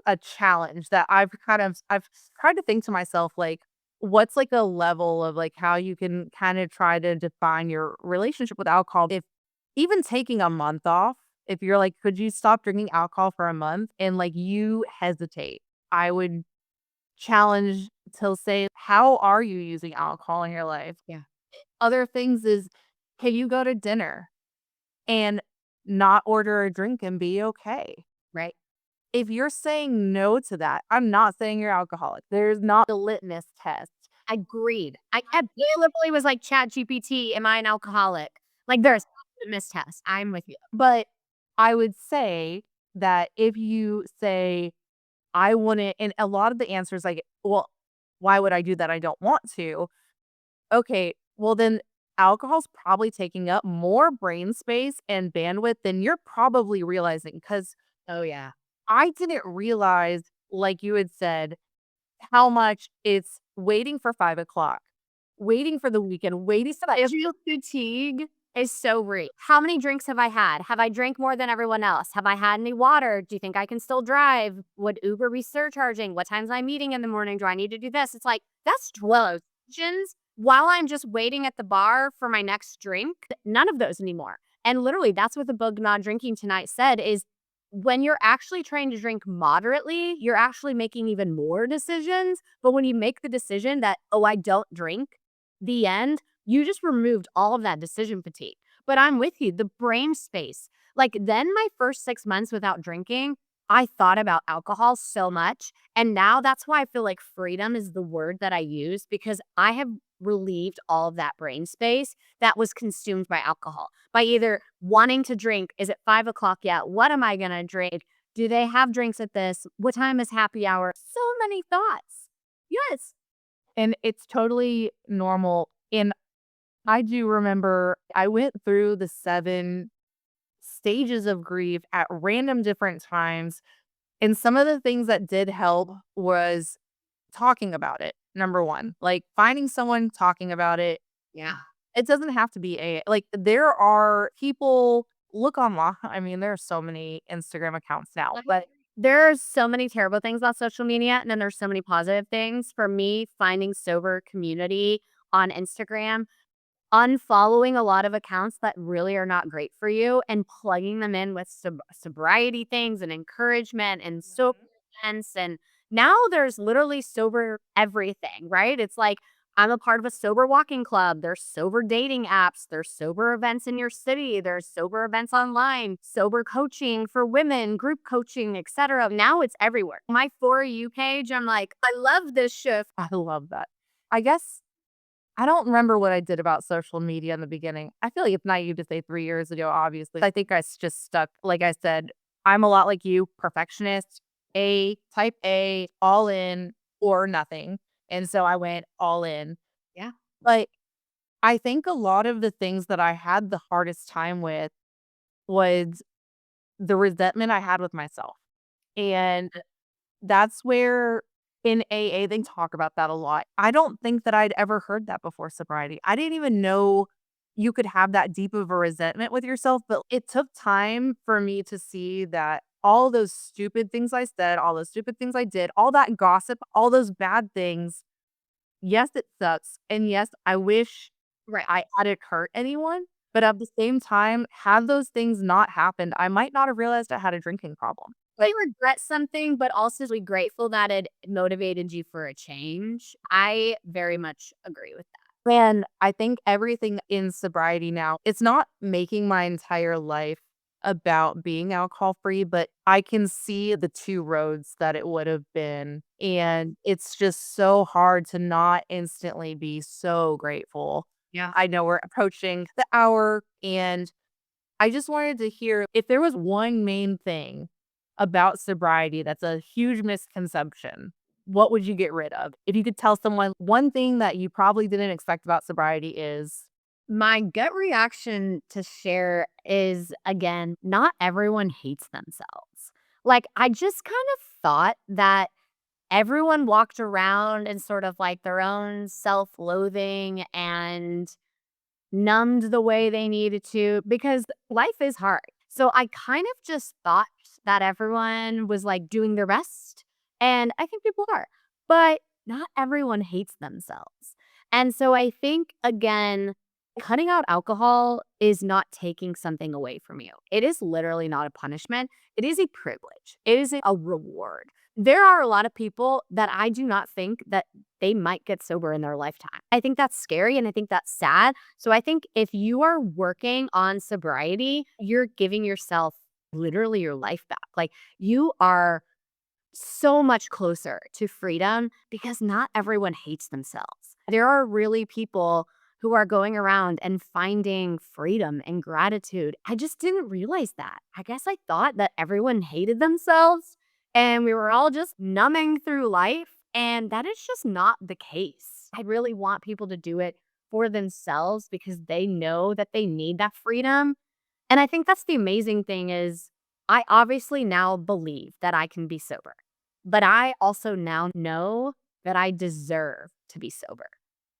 a challenge that I've tried to think to myself, like, what's like a level of like how you can kind of try to define your relationship with alcohol. If even taking a month off, if you're like, could you stop drinking alcohol for a month? And like you hesitate, I would challenge to say, how are you using alcohol in your life? Yeah. Other things is, can you go to dinner and not order a drink and be okay? Right. If you're saying no to that, I'm not saying you're alcoholic. There's not a litmus test. Agreed. I literally was like, Chat GPT, am I an alcoholic? Like, there's a mistest. I'm with you. But I would say that if you say, I wouldn't, and a lot of the answers like, well, why would I do that? I don't want to. Okay, well, then alcohol's probably taking up more brain space and bandwidth than you're probably realizing. Because Oh, yeah. I didn't realize, like you had said, how much it's waiting for 5 o'clock, waiting for the weekend, waiting for that. Israel fatigue is so real. How many drinks have I had? Have I drank more than everyone else? Have I had any water? Do you think I can still drive? Would Uber be surcharging? What time's I meeting in the morning? Do I need to do this? It's like, that's 12 questions while I'm just waiting at the bar for my next drink. None of those anymore. And literally, that's what the book Not Drinking Tonight said is when you're actually trying to drink moderately, you're actually making even more decisions. But when you make the decision that, oh, I don't drink, the end, you just removed all of that decision fatigue. But I'm with you, the brain space. Like then my first 6 months without drinking, I thought about alcohol so much. And now that's why I feel like freedom is the word that I use because I have relieved all of that brain space that was consumed by alcohol. By either wanting to drink, is it 5 o'clock yet? What am I going to drink? Do they have drinks at this? What time is happy hour? So many thoughts. Yes. And it's totally normal. And I do remember I went through the 7 stages of grief at random different times. And some of the things that did help was talking about it. Number one, like finding someone talking about it. Yeah. It doesn't have to be like there are people look online. I mean, there are so many Instagram accounts now, but There's so many terrible things on social media, and then there's so many positive things. For me, finding sober community on Instagram, unfollowing a lot of accounts that really are not great for you, and plugging them in with sobriety things and encouragement and sober events. And now there's literally sober everything, right? It's like I'm a part of a sober walking club. There's sober dating apps. There's sober events in your city. There's sober events online, sober coaching for women, group coaching, etc. Now it's everywhere. My For You page, I'm like, I love this shift. I love that. I guess I don't remember what I did about social media in the beginning. I feel like it's naive to say 3 years ago, obviously. I think just stuck, like I said, I'm a lot like you, perfectionist, type A, all in or nothing. And so I went all in. Yeah. But I think a lot of the things that I had the hardest time with was the resentment I had with myself. And that's where in AA, they talk about that a lot. I don't think that I'd ever heard that before sobriety. I didn't even know you could have that deep of a resentment with yourself, but it took time for me to see that all those stupid things I said, all those stupid things I did, all that gossip, all those bad things. Yes, it sucks. And yes, I wish Right. I hadn't hurt anyone. But at the same time, had those things not happened, I might not have realized I had a drinking problem. You regret something, but also be grateful that it motivated you for a change. I very much agree with that. And I think everything in sobriety now, it's not making my entire life about being alcohol free, but I can see the two roads that it would have been. And it's just so hard to not instantly be so grateful. Yeah. I know we're approaching the hour, and I just wanted to hear if there was one main thing about sobriety that's a huge misconception, what would you get rid of? If you could tell someone one thing that you probably didn't expect about sobriety is My gut reaction to share is again, not everyone hates themselves. Like, I just kind of thought that everyone walked around in sort of like their own self loathing and numbed the way they needed to because life is hard. So I kind of just thought that everyone was like doing their best. And I think people are, but not everyone hates themselves. And so I think, again, cutting out alcohol is not taking something away from you. It is literally not a punishment, it is a privilege, it is a reward. There are a lot of people that I do not think that they might get sober in their lifetime. I think that's scary and I think that's sad. So I think if you are working on sobriety, you're giving yourself literally your life back. Like you are so much closer to freedom because not everyone hates themselves. There are really people who are going around and finding freedom and gratitude. I just didn't realize that. I guess I thought that everyone hated themselves and we were all just numbing through life. And that is just not the case. I really want people to do it for themselves because they know that they need that freedom. And I think that's the amazing thing is I obviously now believe that I can be sober. But I also now know that I deserve to be sober.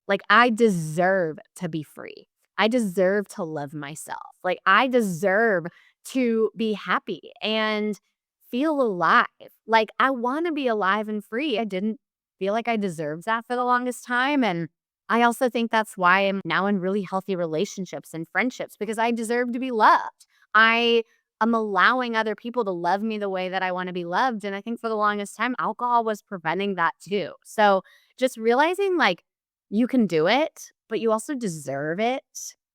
Like, I deserve to be free. I deserve to love myself. Like, I deserve to be happy and feel alive. Like, I want to be alive and free. I didn't feel like I deserved that for the longest time. And I also think that's why I'm now in really healthy relationships and friendships because I deserve to be loved. I'm allowing other people to love me the way that I want to be loved. And I think for the longest time, alcohol was preventing that too. So just realizing like you can do it, but you also deserve it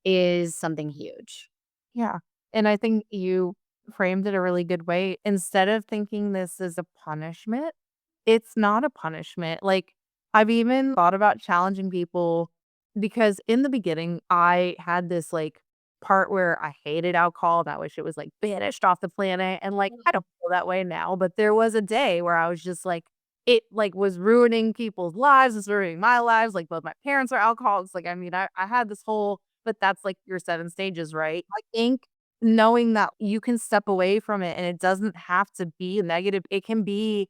is something huge. yeah. And I think you framed it a really good way. Instead of thinking this is a punishment, it's not a punishment. Like, I've even thought about challenging people because in the beginning, I had this like part where I hated alcohol and I wish it was like banished off the planet. And like, I don't feel that way now, but there was a day where I was just like, it like was ruining people's lives, it's ruining my lives. Like, both my parents are alcoholics. Like, I mean, I had this whole, but that's like your 7 stages, right? I think knowing that you can step away from it and it doesn't have to be negative, it can be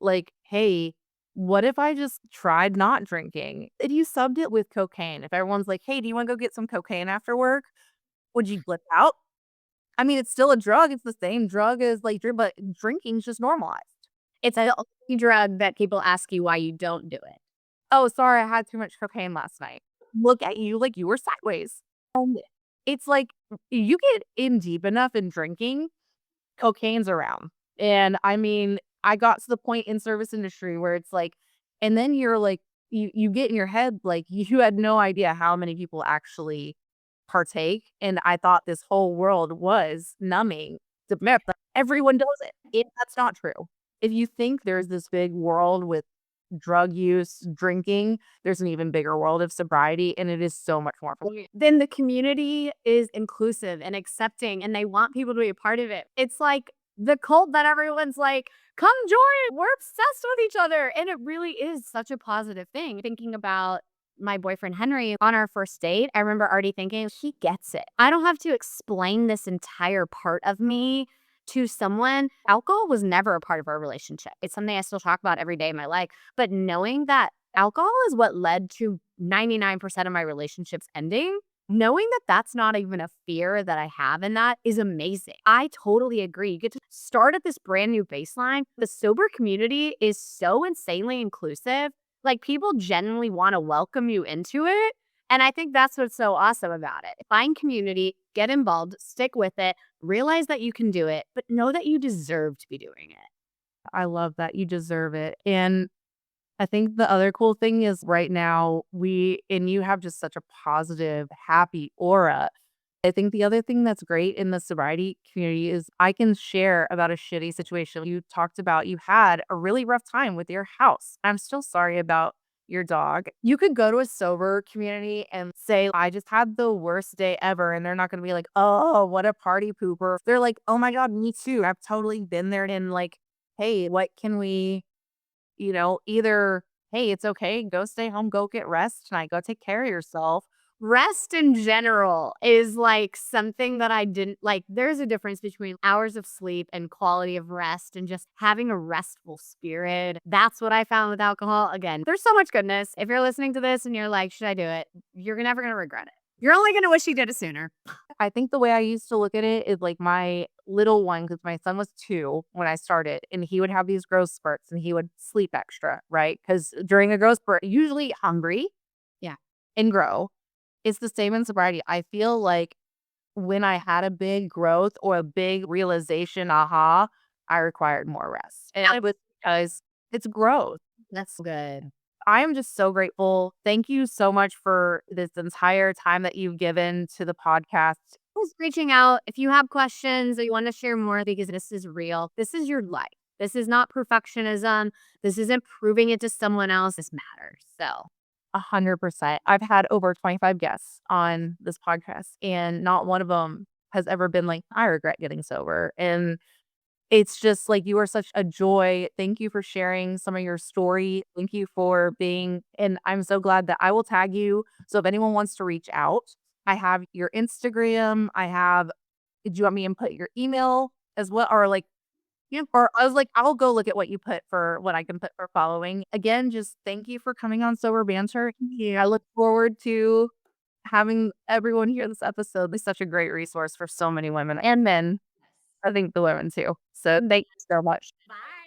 like, "Hey, what if I just tried not drinking?" If you subbed it with cocaine, if everyone's like, "Hey, do you wanna go get some cocaine after work?" Would you blip out? I mean, it's still a drug, it's the same drug as, like, but drinking's just normalized. It's the only drug that people ask you why you don't do it. "Oh, sorry, I had too much cocaine last night." Look at you like you were sideways. It's like, you get in deep enough in drinking, cocaine's around. And I mean, I got to the point in service industry where it's like and then you're like you get in your head like you had no idea how many people actually partake, and I thought this whole world was numbing to meth. Like, everyone does it. That's not true. If you think there's this big world with drug use, drinking, there's an even bigger world of sobriety, and it is so much more fun. Then the community is inclusive and accepting and they want people to be a part of it. It's like the cult that everyone's like, come join. We're obsessed with each other. And it really is such a positive thing. Thinking about my boyfriend Henry on our first date, I remember already thinking, he gets it. I don't have to explain this entire part of me to someone. Alcohol was never a part of our relationship. It's something I still talk about every day in my life. But knowing that alcohol is what led to 99% of my relationships ending, knowing that that's not even a fear that I have in that is amazing. I totally agree. You get to start at this brand new baseline. The sober community is so insanely inclusive. Like, people genuinely want to welcome you into it. And I think that's what's so awesome about it. Find community, get involved, stick with it, realize that you can do it, but know that you deserve to be doing it. I love that. You deserve it. And I think the other cool thing is right now you have just such a positive, happy aura. I think the other thing that's great in the sobriety community is I can share about a shitty situation. You talked about you had a really rough time with your house. I'm still sorry about your dog. You could go to a sober community and say, I just had the worst day ever. And they're not going to be like, oh, what a party pooper. They're like, oh my God, me too. I've totally been there. And like, hey, what can we either, "Hey, it's okay, go stay home, go get rest tonight, go take care of yourself." Rest in general is like something that I didn't like. There's a difference between hours of sleep and quality of rest and just having a restful spirit. That's what I found with alcohol. Again, there's so much goodness. If you're listening to this and you're like, should I do it? You're never going to regret it. You're only going to wish you did it sooner. I think the way I used to look at it is like my little one, because my son was 2 when I started, and he would have these growth spurts and he would sleep extra, right? Because during a growth spurt, usually hungry Yeah. and grow. It's the same in sobriety. I feel like when I had a big growth or a big realization, aha, I required more rest. And it was because it's growth. That's good. I am just so grateful. Thank you so much for this entire time that you've given to the podcast. Who's reaching out? If you have questions or you want to share more, because this is real, this is your life. This is not perfectionism. This isn't proving it to someone else. This matters. So 100%. I've had over 25 guests on this podcast, and not one of them has ever been like, I regret getting sober. And it's just like you are such a joy. Thank you for sharing some of your story. Thank you for being, and I'm so glad that I will tag you. So if anyone wants to reach out, I have your Instagram. Do you want me to put your email as well? Or like, yeah, or I was like, I'll go look at what you put for what I can put for following. Again, just thank you for coming on Sober Banter. Yeah, I look forward to having everyone hear this episode. It's such a great resource for so many women and men. I think the women too. So thank you so much. bye.